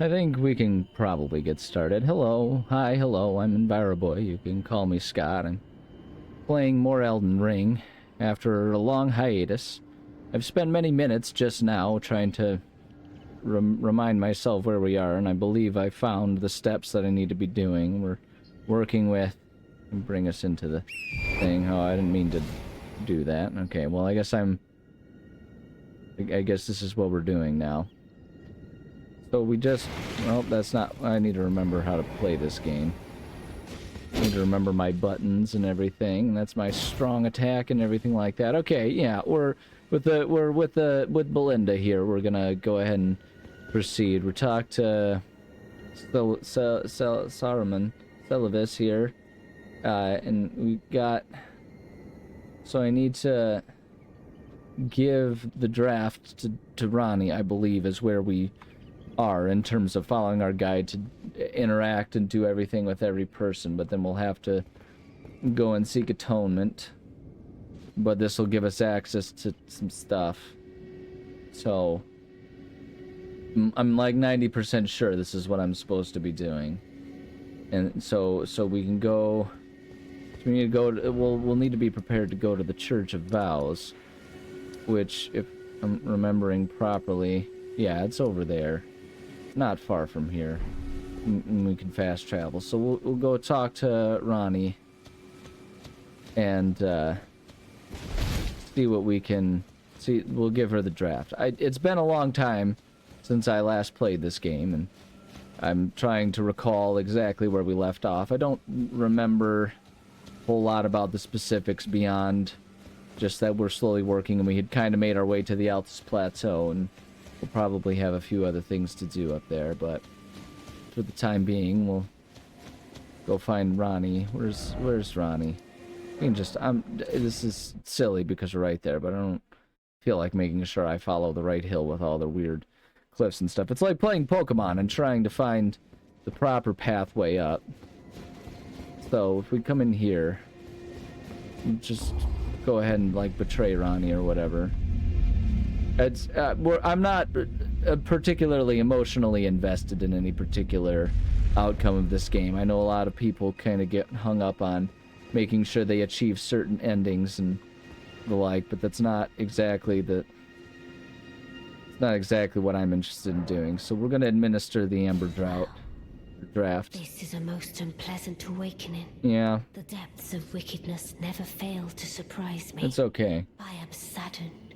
I think we can probably get started. Hello. Hi, hello. I'm EnviroBoy. You can call me Scott. I'm playing more Elden Ring after a long hiatus. I've spent many minutes just now trying to remind myself where we are, and I believe I found the steps that I need to be doing. We're working with... Bring us into the thing. Oh, I didn't mean to do that. Okay, well, I guess this is what we're doing now. So we just... Well, that's not... I need to remember how to play this game. I need to remember my buttons and everything. That's my strong attack and everything like that. Okay, yeah, we're with Belinda here. We're gonna go ahead and proceed. We talked to Saruman Celavis here. And we got... So I need to give the draft to Ronnie, I believe, is where we are in terms of following our guide to interact and do everything with every person, but then we'll have to go and seek atonement. But this will give us access to some stuff. So I'm like 90% sure this is what I'm supposed to be doing. And so we can go... We need to go to, we'll need to be prepared to go to the Church of Vows, which, if I'm remembering properly, yeah, it's over there. Not far from here. And we can fast travel. So we'll go talk to Ronnie and see what we can see. We'll give her the draft. It's been a long time since I last played this game, and I'm trying to recall exactly where we left off. I don't remember a whole lot about the specifics beyond just that we're slowly working, and we had kind of made our way to the Altus Plateau, and we'll probably have a few other things to do up there, but for the time being, we'll go find Ronnie. Where's Ronnie? We can just... this is silly because we're right there, but I don't feel like making sure I follow the right hill with all the weird cliffs and stuff. It's like playing Pokemon and trying to find the proper pathway up. So, if we come in here, just go ahead and, like, betray Ronnie or whatever. It's, I'm not particularly emotionally invested in any particular outcome of this game. I know a lot of people kind of get hung up on making sure they achieve certain endings and the like, but that's not exactly the... It's not exactly what I'm interested in doing. So we're going to administer the Amber Draft. This is a most unpleasant awakening. Yeah. The depths of wickedness never fail to surprise me. It's okay. I am saddened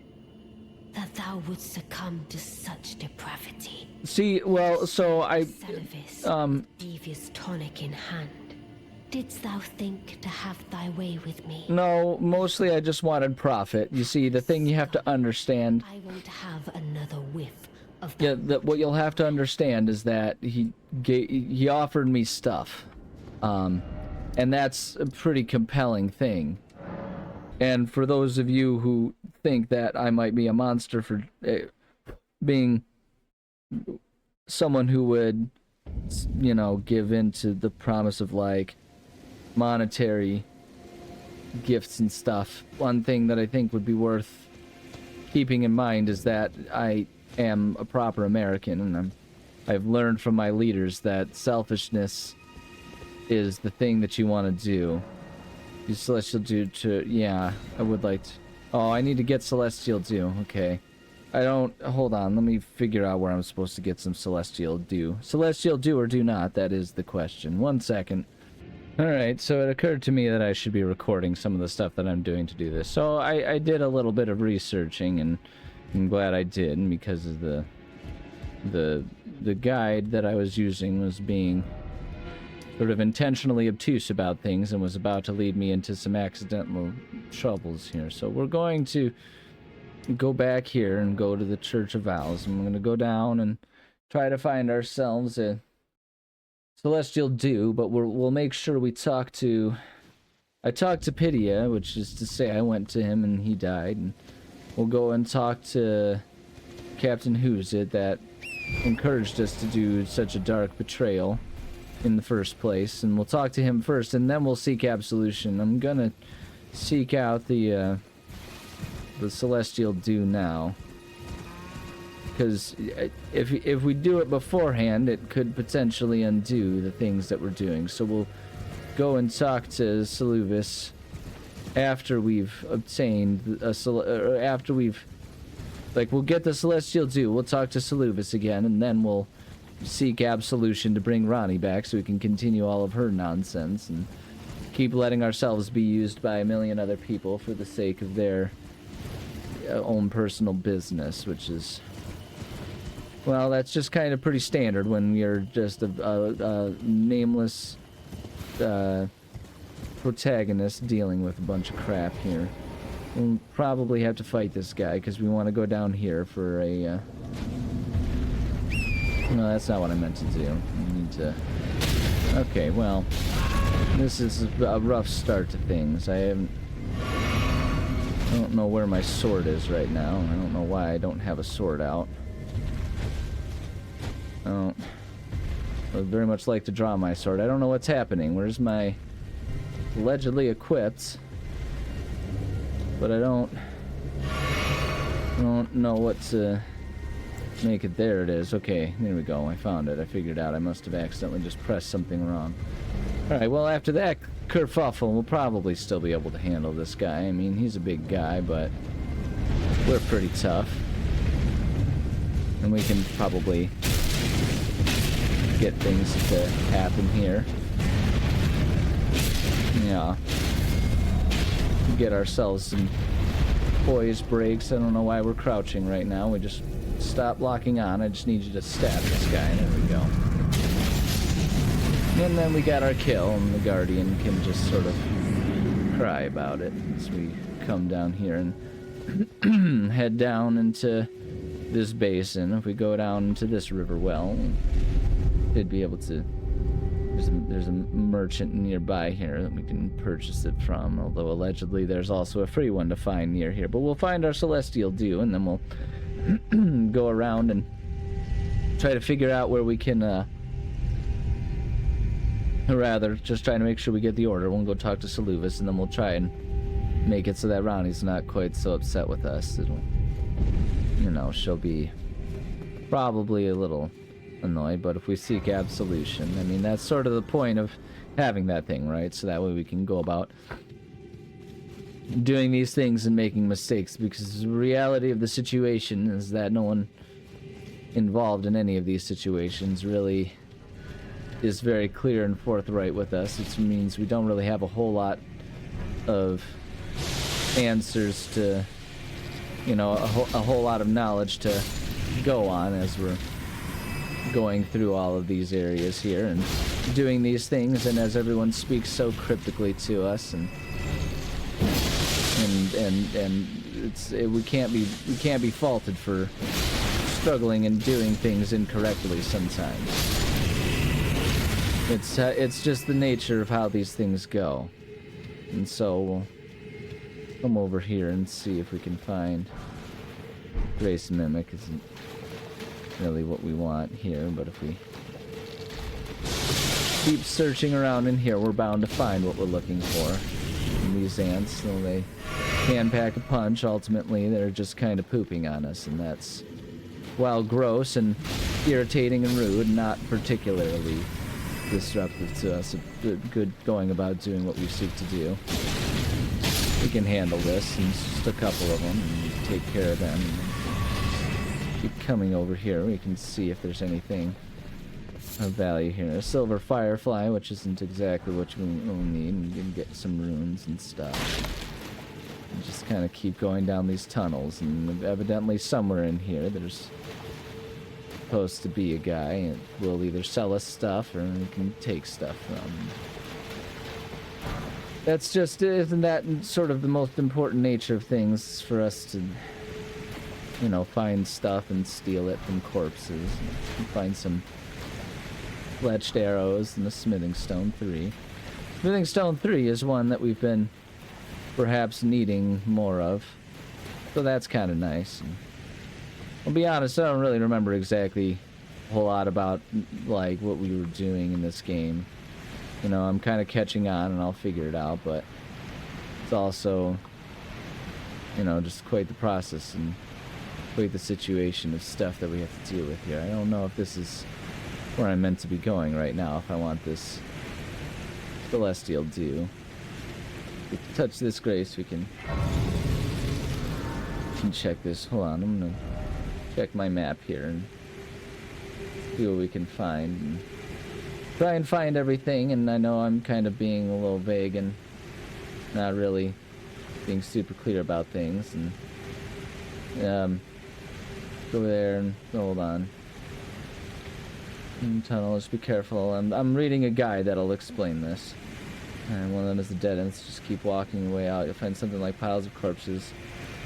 that thou wouldst succumb to such depravity. See, well, so I... Celavis, devious tonic in hand. Didst thou think to have thy way with me? No, mostly I just wanted profit. You see, the thing you have to understand... I won't have another whiff of that. Yeah, what you'll have to understand is that he offered me stuff. And that's a pretty compelling thing. And for those of you who think that I might be a monster for being someone who would, you know, give in to the promise of, like, monetary gifts and stuff, one thing that I think would be worth keeping in mind is that I am a proper American, and I've learned from my leaders that selfishness is the thing that you want to do. You Celestial Dew to... Yeah, I would like to... Oh, I need to get Celestial Dew. Okay. I don't... Hold on, let me figure out where I'm supposed to get some Celestial Dew. Celestial Dew or do not, that is the question. 1 second. Alright, so it occurred to me that I should be recording some of the stuff that I'm doing to do this. So I did a little bit of researching, and I'm glad I did, because of the guide that I was using was being sort of intentionally obtuse about things and was about to lead me into some accidental troubles here. So we're going to go back here and go to the Church of Vows. I'm going to go down and try to find ourselves a Celestial Dew, but we'll make sure we talk to... I talked to Pidia, which is to say I went to him and he died, and we'll go and talk to Captain Who's It that encouraged us to do such a dark betrayal in the first place, and we'll talk to him first, and then we'll seek absolution. I'm gonna seek out the Celestial Dew now. Because if we do it beforehand, it could potentially undo the things that we're doing. So we'll go and talk to Saluvis after we've obtained or after we've, like, we'll get the Celestial Dew, we'll talk to Saluvis again, and then we'll seek absolution to bring Ronnie back so we can continue all of her nonsense and keep letting ourselves be used by a million other people for the sake of their own personal business, which is, well, that's just kind of pretty standard when you're just a nameless protagonist dealing with a bunch of crap here. We'll probably have to fight this guy because we want to go down here for a... No, that's not what I meant to do. We need to... Okay, well, this is a rough start to things. I don't know where my sword is right now. I don't know why I don't have a sword out. I would very much like to draw my sword. I don't know what's happening. Where's my allegedly equipped? But I don't know what to make it. There it is. Okay, there we go. I found it. I figured out I must have accidentally just pressed something wrong. Alright, well, after that kerfuffle, we'll probably still be able to handle this guy. I mean, he's a big guy, but we're pretty tough. And we can probably get things to happen here. Yeah. Get ourselves some poise breaks. I don't know why we're crouching right now. We just stop locking on. I just need you to stab this guy. There we go. And then we got our kill, and the Guardian can just sort of cry about it as we come down here and head down into this basin. If we go down into this river well, they'd be able to... There's a merchant nearby here that we can purchase it from, although allegedly there's also a free one to find near here. But we'll find our Celestial Dew, and then we'll go around and try to figure out where we can, or rather, just trying to make sure we get the order. We'll go talk to Saluvis, and then we'll try and make it so that Ronnie's not quite so upset with us. It'll, you know, she'll be probably a little annoyed, but if we seek absolution, I mean, that's sort of the point of having that thing, right? So that way we can go about doing these things and making mistakes, because the reality of the situation is that no one involved in any of these situations really is very clear and forthright with us. It means we don't really have a whole lot of answers to, you know, a whole lot of knowledge to go on as we're going through all of these areas here and doing these things, and as everyone speaks so cryptically to us, and we can't be faulted for struggling and doing things incorrectly sometimes. It's just the nature of how these things go. And so we'll come over here and see if we can find Grace Mimic. Isn't really what we want here, but if we keep searching around in here, we're bound to find what we're looking for. And these ants, though they can pack a punch, ultimately they're just kind of pooping on us, and that's, while gross and irritating and rude, not particularly disruptive to us. Good going about doing what we seek to do. We can handle this, and just a couple of them, and take care of them. Keep coming over here. We can see if there's anything of value here. A silver firefly, which isn't exactly what we'll need, and we can get some runes and stuff. And just kind of keep going down these tunnels, and evidently somewhere in here there's supposed to be a guy, and will either sell us stuff or we can take stuff from. That's just, isn't that sort of the most important nature of things, for us to, you know, find stuff and steal it from corpses, and find some fletched arrows and a smithing stone 3. Smithing stone 3 is one that we've been perhaps needing more of, so that's kind of nice. And I'll be honest, I don't really remember exactly a whole lot about, like, what we were doing in this game. You know, I'm kind of catching on, and I'll figure it out, but it's also, you know, just quite the process, and quite the situation of stuff that we have to deal with here. I don't know if this is where I'm meant to be going right now, if I want this celestial dew. If we touch this grace, we can check this. Hold on, I'm gonna check my map here and see what we can find. And try and find everything, and I know I'm kind of being a little vague and not really being super clear about things. And go there and hold on. Tunnel, just be careful. I'm reading a guide that'll explain this. And one of them is the dead ends. Just keep walking your way out. You'll find something like piles of corpses.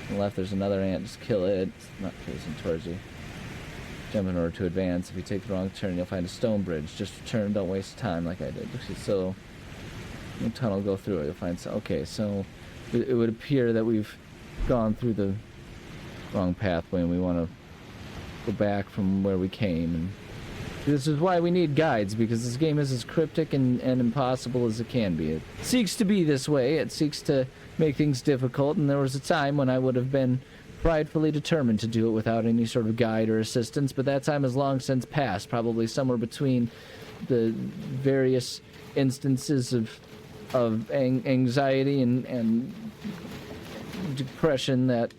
On the left, there's another ant. Just kill it. It's not facing towards you. Jump in order to advance. If you take the wrong turn, you'll find a stone bridge. Just turn. Don't waste time like I did. So, the tunnel, go through it. You'll find. Okay, so it would appear that we've gone through the wrong pathway, and we want to go back from where we came. And this is why we need guides, because this game is as cryptic and impossible as it can be. It seeks to be this way. It seeks to make things difficult, and there was a time when I would have been pridefully determined to do it without any sort of guide or assistance, but that time has long since passed, probably somewhere between the various instances of anxiety and depression that,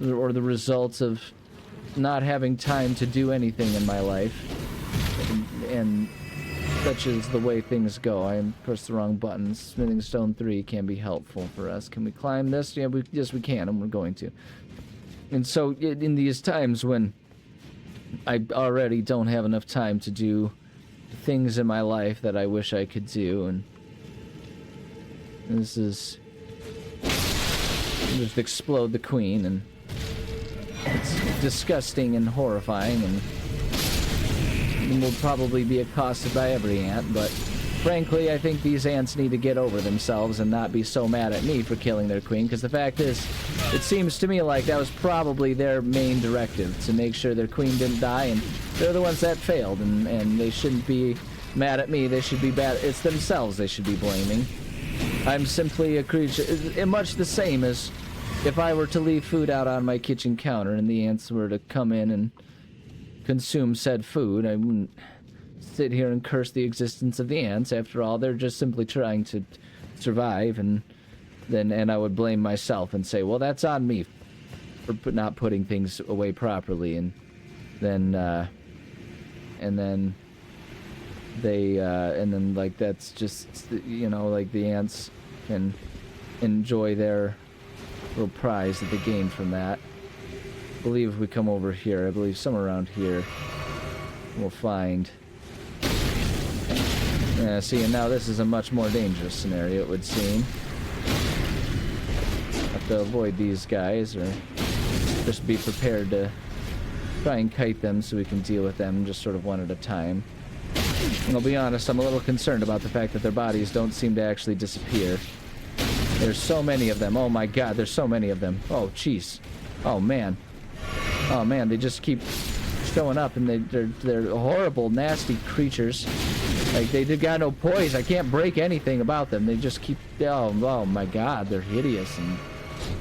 or the results of not having time to do anything in my life. And such is the way things go. I pressed the wrong buttons. Smithing stone 3 can be helpful for us. Can we climb this? Yeah, yes we can, and we're going to. And so in these times when I already don't have enough time to do things in my life that I wish I could do, and this is just explode the queen, and it's disgusting and horrifying, and will probably be accosted by every ant, but frankly, I think these ants need to get over themselves and not be so mad at me for killing their queen, because the fact is, it seems to me like that was probably their main directive, to make sure their queen didn't die, and they're the ones that failed, and they shouldn't be mad at me. They should be bad. It's themselves they should be blaming. I'm simply a creature, much the same as if I were to leave food out on my kitchen counter and the ants were to come in and consume said food. I wouldn't sit here and curse the existence of the ants. After all, they're just simply trying to survive, and I would blame myself and say, well, that's on me for not putting things away properly, and then like that's just, you know, like the ants can enjoy their little prize that they gain from that. I believe if we come over here, I believe somewhere around here, we'll find. Yeah, see, and now this is a much more dangerous scenario, it would seem. Have to avoid these guys, or just be prepared to try and kite them so we can deal with them just sort of one at a time. And I'll be honest, I'm a little concerned about the fact that their bodies don't seem to actually disappear. There's so many of them. Oh my god, there's so many of them. Oh, jeez. Oh, man. Oh, man, they just keep showing up, and they're horrible, nasty creatures. Like, they got no poise. I can't break anything about them. They just keep... Oh my god, they're hideous and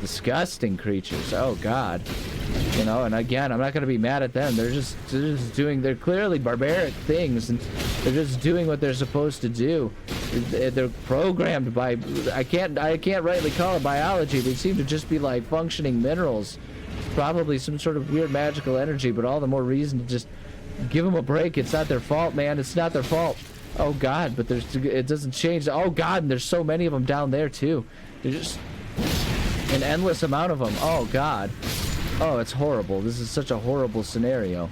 disgusting creatures. Oh, god. You know, and again, I'm not going to be mad at them. They're just doing... They're clearly barbaric things, and they're just doing what they're supposed to do. They're programmed by... I can't rightly call it biology. They seem to just be, like, functioning minerals. Probably some sort of weird magical energy, but all the more reason to just give them a break. It's not their fault, man. It's not their fault. Oh, God, but it doesn't change. Oh, God, and there's so many of them down there, too. There's just an endless amount of them. Oh, God. Oh, it's horrible. This is such a horrible scenario.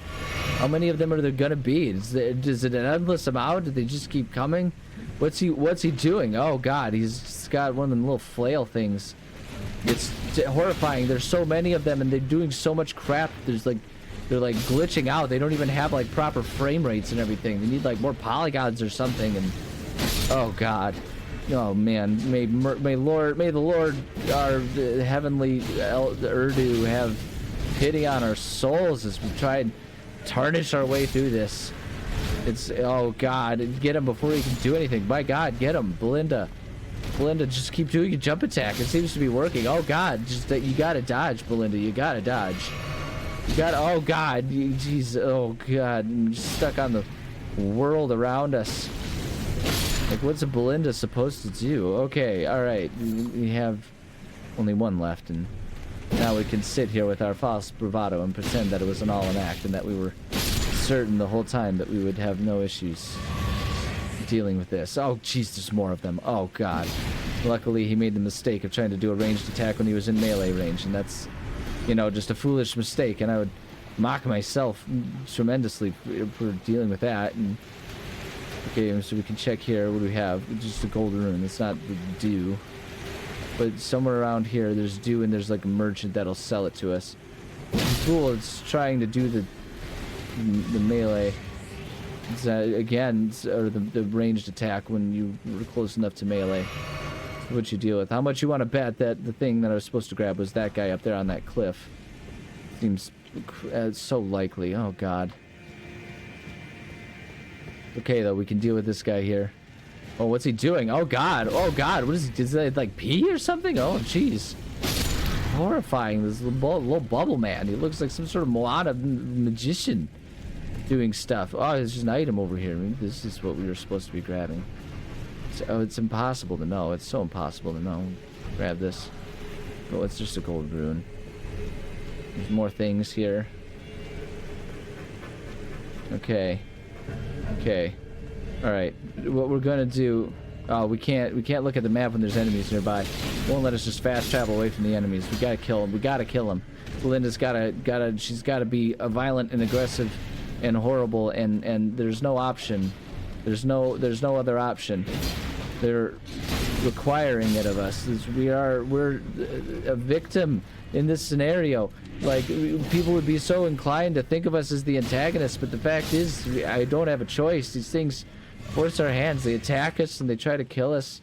How many of them are there gonna be? Is it an endless amount? Do they just keep coming? What's he doing? Oh, God, he's got one of them little flail things. It's horrifying. There's so many of them, and they're doing so much crap. They're like glitching out. They don't even have like proper frame rates and everything. They need like more polygons or something. And oh god, oh man, may the Lord, our heavenly Urdu, have pity on our souls as we try and tarnish our way through this. It's oh god, get him before he can do anything. My god, get him, Belinda, just keep doing your jump attack. It seems to be working. Oh god, just that you gotta dodge, Belinda. You gotta dodge. You got, oh god, jeez, oh god, I'm just stuck on the world around us. Like, what's a Belinda supposed to do? Okay, alright, we have only one left, and now we can sit here with our false bravado and pretend that it was an all-in act and that we were certain the whole time that we would have no issues dealing with this. Oh, jeez, there's more of them. Oh, God. Luckily, he made the mistake of trying to do a ranged attack when he was in melee range, and that's, you know, just a foolish mistake, and I would mock myself tremendously for dealing with that. And okay, so we can check here. What do we have? Just a gold rune. It's not the dew. But somewhere around here, there's dew, and there's like a merchant that'll sell it to us. Cool, it's trying to do the melee. It's, again, or the ranged attack when you were close enough to melee. What you deal with. How much you want to bet that the thing that I was supposed to grab was that guy up there on that cliff? Seems so likely. Oh, God. Okay, though, we can deal with this guy here. Oh, what's he doing? Oh, God. Oh, God. What is he? Is that like pee or something? Oh, jeez. Horrifying. This little bubble man. He looks like some sort of Moana magician doing stuff. Oh, there's just an item over here. Maybe this is what we were supposed to be grabbing. Oh, it's impossible to know. It's so impossible to know. Grab this. Oh, it's just a gold rune. There's more things here. Okay. Okay. Alright. What we're gonna do... Oh, we can't look at the map when there's enemies nearby. Won't let us just fast travel away from the enemies. We gotta kill them. We gotta kill them. Belinda's she's gotta be violent and aggressive and horrible, and there's no option. There's no other option. They're requiring it of us. We're a victim in this scenario. Like, people would be so inclined to think of us as the antagonists, but the fact is, I don't have a choice. These things force our hands. They attack us and they try to kill us,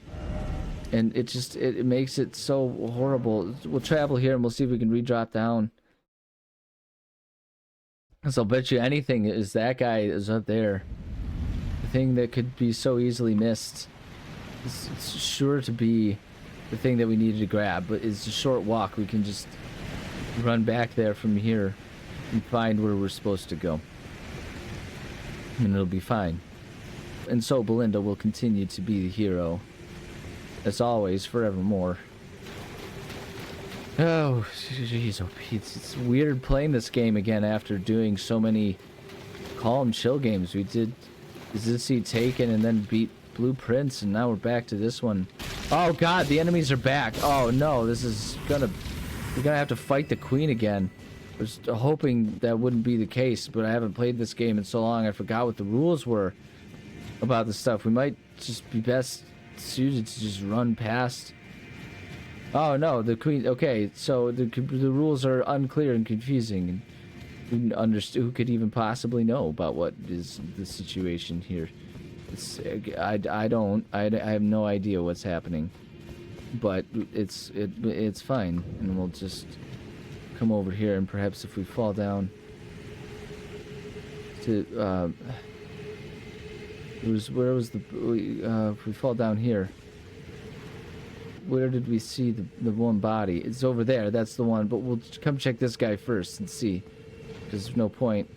and it makes it so horrible. We'll travel here and we'll see if we can re-drop down. So I'll bet you anything is that guy is up there. The thing that could be so easily missed. It's sure to be the thing that we needed to grab, but it's a short walk. We can just run back there from here and find where we're supposed to go. And it'll be fine. And so Belinda will continue to be the hero. As always, forevermore. Oh, jeez, it's weird playing this game again after doing so many calm, chill games. We did see Taken and then beat Blueprints, and now we're back to this one. Oh God, the enemies are back. Oh no, we're gonna have to fight the queen again. I was hoping that wouldn't be the case, but I haven't played this game in so long I forgot what the rules were about this stuff. We might just be best suited to just run past. Oh no, the queen. Okay, so the rules are unclear and confusing, and who could even possibly know about what is the situation here? I have no idea what's happening, but it's fine, and we'll just come over here, and perhaps if we fall down to if we fall down here, where did we see the one body? It's over there. That's the one. But we'll come check this guy first and see, because there's no point.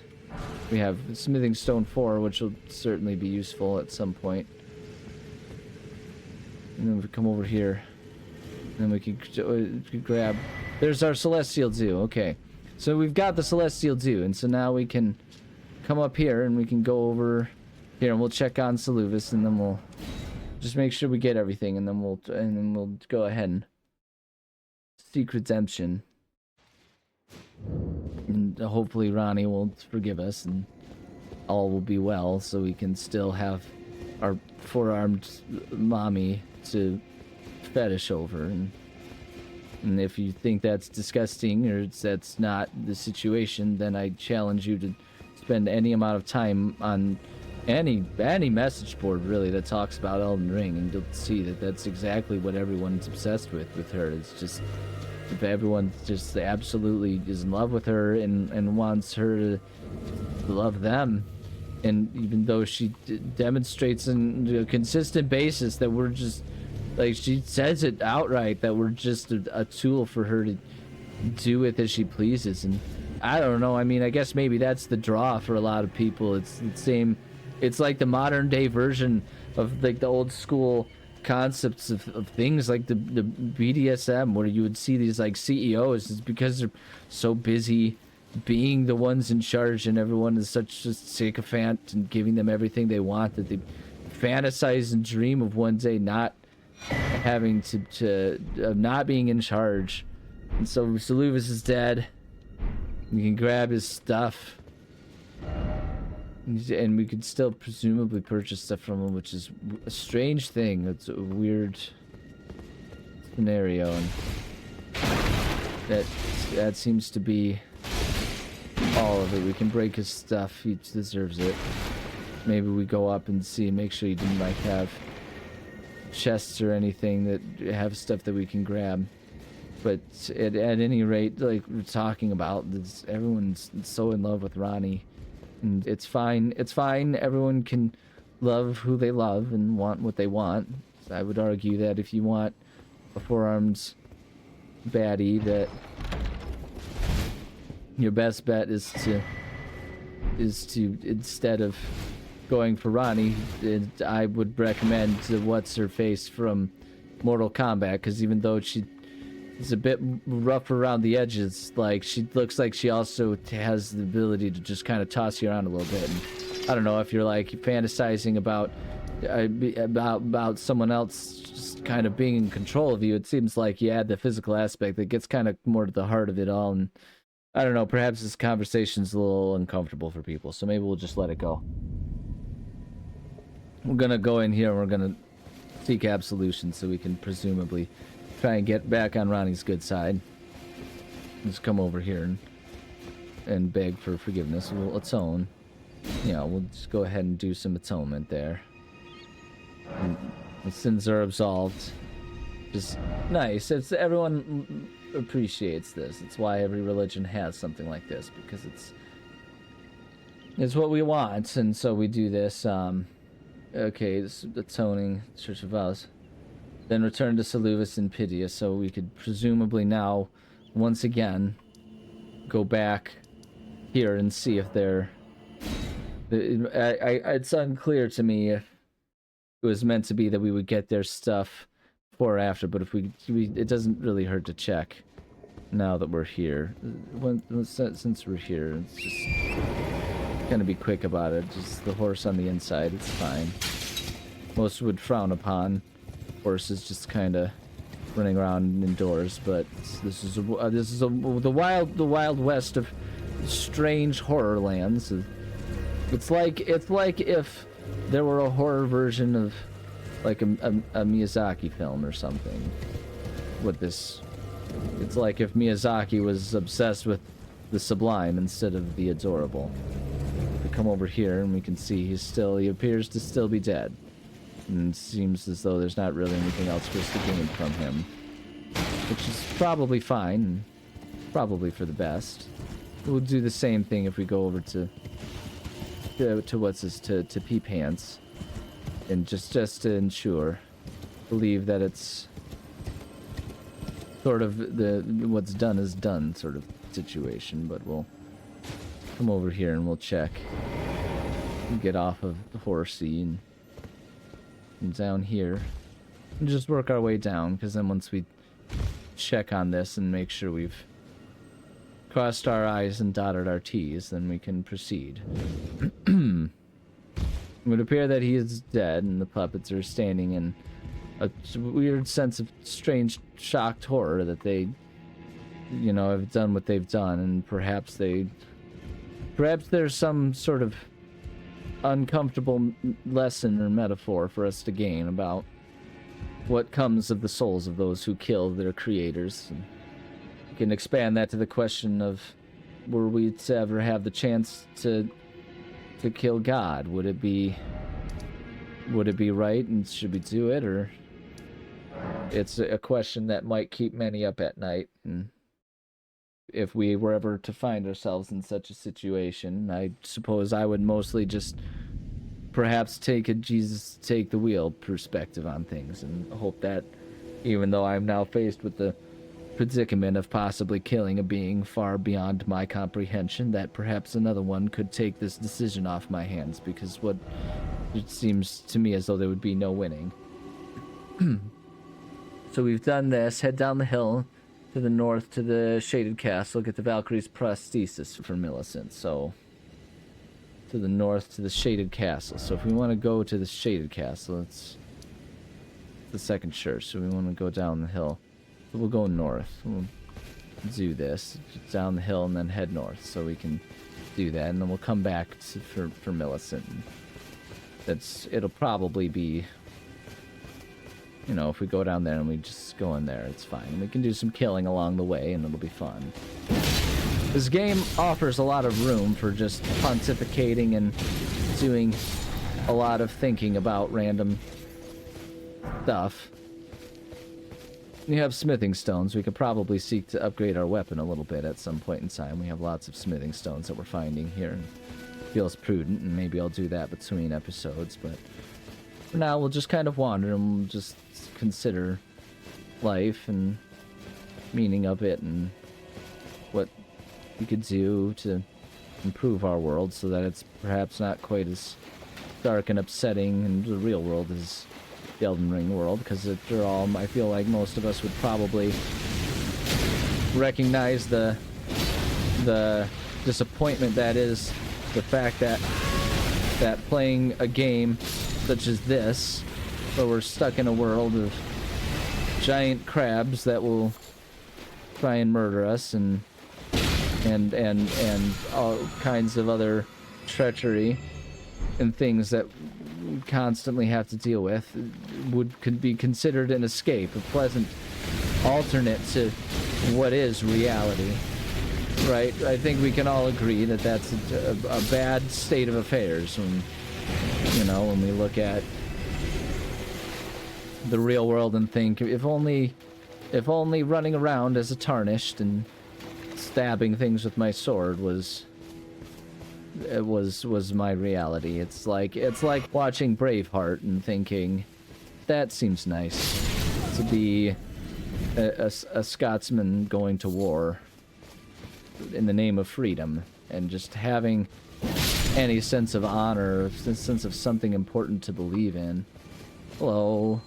We have Smithing Stone 4, which will certainly be useful at some point. And then we come over here. And then we can grab... There's our Celestial Dew. Okay. So we've got the Celestial Dew. And so now we can come up here and we can go over here and we'll check on Saluvis, and then we'll just make sure we get everything, and then we'll go ahead and seek redemption. And hopefully Ronnie will forgive us and all will be well, so we can still have our four-armed mommy to fetish over. And if you think that's disgusting or that's not the situation, then I challenge you to spend any amount of time on any message board really that talks about Elden Ring, and you'll see that that's exactly what everyone's obsessed with her. It's just, if everyone just absolutely is in love with her and wants her to love them, and even though she demonstrates on a consistent basis that we're just, like, she says it outright that we're just a tool for her to do with as she pleases, and I don't know. I mean, I guess maybe that's the draw for a lot of people. It's the same. It's like the modern day version of like the old school concepts of things like the BDSM, where you would see these like CEOs. It's because they're so busy being the ones in charge, and everyone is such a sycophant and giving them everything they want that they fantasize and dream of one day not having to not being in charge. And so Saluvis is dead. We can grab his stuff, and we could still presumably purchase stuff from him, which is a strange thing. It's a weird scenario, and that seems to be all of it. We can break his stuff. He deserves it. Maybe we go up and see, make sure he didn't like have chests or anything that have stuff that we can grab. But at any rate, like we're talking about, everyone's so in love with Ronnie, and it's fine. It's fine. Everyone can love who they love and want what they want. So I would argue that if you want a four-armed baddie, that your best bet is to instead of going for Ronnie, I would recommend the what's her face from Mortal Kombat, because even though she is a bit rough around the edges, like she looks like she also has the ability to just kind of toss you around a little bit. And I don't know if you're like fantasizing about someone else just kind of being in control of you. It seems like you add the physical aspect that gets kind of more to the heart of it all. And I don't know, perhaps this conversation's a little uncomfortable for people, so maybe we'll just let it go. We're gonna go in here and we're gonna seek absolution so we can presumably try and get back on Ronnie's good side. Just come over here and beg for forgiveness. We'll atone. You know, we'll just go ahead and do some atonement there. And the sins are absolved. Just nice. Everyone appreciates this. It's why every religion has something like this, because it's what we want, and so we do this. Okay, this is atoning, Church of Vows. Then return to Saluvis and Pydia, so we could presumably now, once again, go back here and see if they're... It's unclear to me if it was meant to be that we would get their stuff before or after, but if it doesn't really hurt to check now that we're here. Since we're here, it's just gonna be quick about it. Just the horse on the inside, it's fine. Most would frown upon horses just kind of running around indoors, but this is the wild west of strange horror lands. It's like if there were a horror version of like a Miyazaki film or something. With this, it's like if Miyazaki was obsessed with the sublime instead of the adorable. We come over here and we can see he appears to still be dead, and it seems as though there's not really anything else for us to gain from him, which is probably fine, and probably for the best. We'll do the same thing if we go over to Pea Pants, and just to ensure, believe that it's sort of what's done is done sort of situation. But we'll come over here and we'll check and get off of the horsey and down here and just work our way down, because then once we check on this and make sure we've crossed our I's and dotted our T's, then we can proceed. It would appear that he is dead, and the puppets are standing in a weird sense of strange, shocked horror that they, have done what they've done, and perhaps there's some sort of uncomfortable lesson or metaphor for us to gain about what comes of the souls of those who kill their creators. And you can expand that to the question of, were we to ever have the chance to kill God? Would it be right, and should we do it? Or it's a question that might keep many up at night, and if we were ever to find ourselves in such a situation, I suppose I would mostly just perhaps take a Jesus take the wheel perspective on things, and hope that even though I'm now faced with the predicament of possibly killing a being far beyond my comprehension, that perhaps another one could take this decision off my hands, because what it seems to me as though there would be no winning. So we've done this. Head down the hill to the north to the Shaded Castle, get the Valkyrie's prosthesis for Millicent. So to the north to the Shaded Castle. So if we want to go to the Shaded Castle, it's the second church, so we want to go down the hill. So we'll go north. We'll do this down the hill and then head north, so we can do that, and then we'll come back for Millicent. It'll probably be, you know, if we go down there and we just go in there, it's fine. And we can do some killing along the way, and it'll be fun. This game offers a lot of room for just pontificating and doing a lot of thinking about random stuff. You have smithing stones. We could probably seek to upgrade our weapon a little bit at some point in time. We have lots of smithing stones that we're finding here, and feels prudent, and maybe I'll do that between episodes, but for now we'll just kind of wander and we'll just consider life and meaning of it and what we could do to improve our world so that it's perhaps not quite as dark and upsetting in the real world as the Elden Ring world, because after all, I feel like most of us would probably recognize the disappointment that is the fact that playing a game such as this, where we're stuck in a world of giant crabs that will try and murder us and all kinds of other treachery and things that we constantly have to deal with, could be considered an escape, a pleasant alternate to what is reality, right? I think we can all agree that that's a bad state of affairs when, you know, when we look at the real world and think, if only running around as a tarnished and stabbing things with my sword was my reality. It's like watching Braveheart and thinking, that seems nice to be a Scotsman going to war in the name of freedom, and just having any sense of honor, sense of something important to believe in. Hello,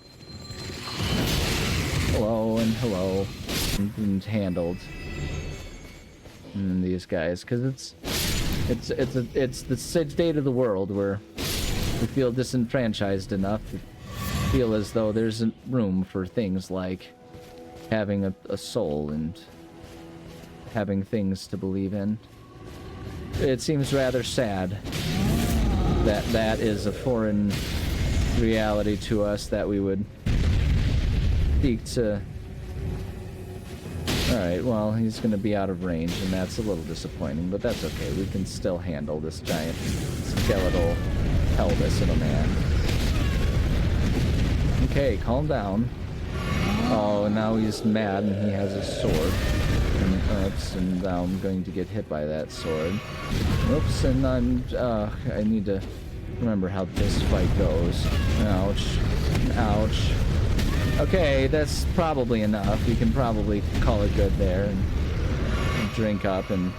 and hello, and handled. And these guys, because it's the state of the world where we feel disenfranchised enough to feel as though there isn't room for things like having a soul and having things to believe in. It seems rather sad that that is a foreign reality to us, that we would seek to... Alright, well, he's gonna be out of range, and that's a little disappointing, but that's okay. We can still handle this giant skeletal pelvis of a man. Okay, calm down. Oh, and now he's mad and he has a sword. And oops, and now I'm going to get hit by that sword. Oops, and I need to remember how this fight goes. Ouch. Ouch. Okay, that's probably enough. We can probably call it good there and drink up, and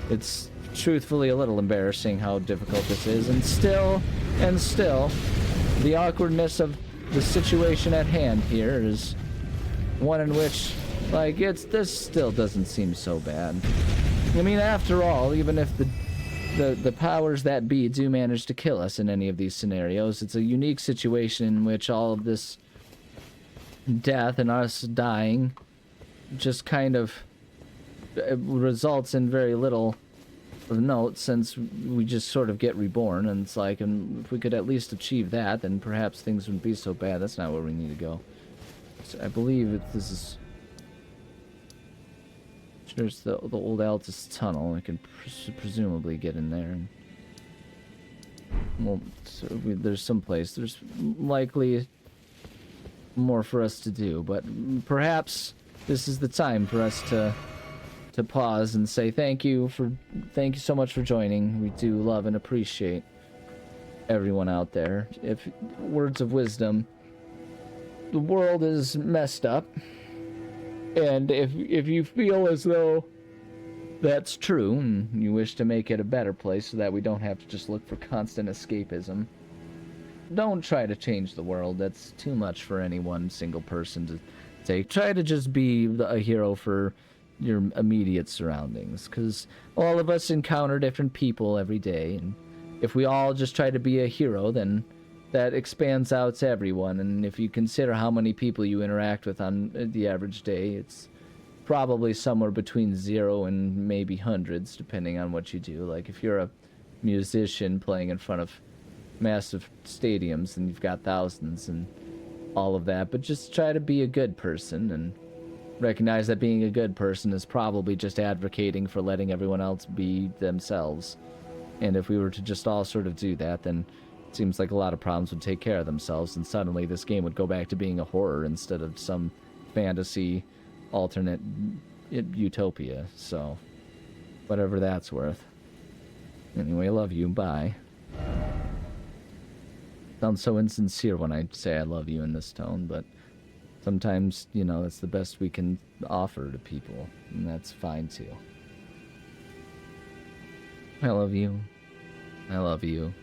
it's truthfully a little embarrassing how difficult this is, and still, the awkwardness of the situation at hand here is one in which, like, this still doesn't seem so bad. I mean, after all, even if the powers that be do manage to kill us in any of these scenarios, it's a unique situation in which all of this death and us dying just kind of results in very little of note, since we just sort of get reborn, and it's like, and if we could at least achieve that, then perhaps things wouldn't be so bad. That's not where we need to go. So I believe this is... There's the old Altus tunnel. We can presumably get in there. And, well, so there's some place. There's likely more for us to do, but perhaps this is the time for us to pause and say thank you so much for joining. We do love and appreciate everyone out there. If words of wisdom, the world is messed up. And if you feel as though that's true and you wish to make it a better place so that we don't have to just look for constant escapism, don't try to change the world. That's too much for any one single person to take. Try to just be a hero for your immediate surroundings, because all of us encounter different people every day, and if we all just try to be a hero, then that expands out to everyone. And if you consider how many people you interact with on the average day, it's probably somewhere between 0 and maybe hundreds, depending on what you do. Like if you're a musician playing in front of massive stadiums, and you've got thousands and all of that, but just try to be a good person and recognize that being a good person is probably just advocating for letting everyone else be themselves. And if we were to just all sort of do that, then it seems like a lot of problems would take care of themselves, and suddenly this game would go back to being a horror instead of some fantasy alternate utopia. So whatever that's worth. Anyway, love you. Bye. Sounds so insincere when I say I love you in this tone, but sometimes, you know, it's the best we can offer to people, and that's fine too. I love you. I love you.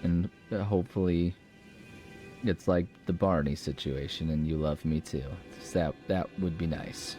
And hopefully it's like the Barney situation and you love me too. That would be nice.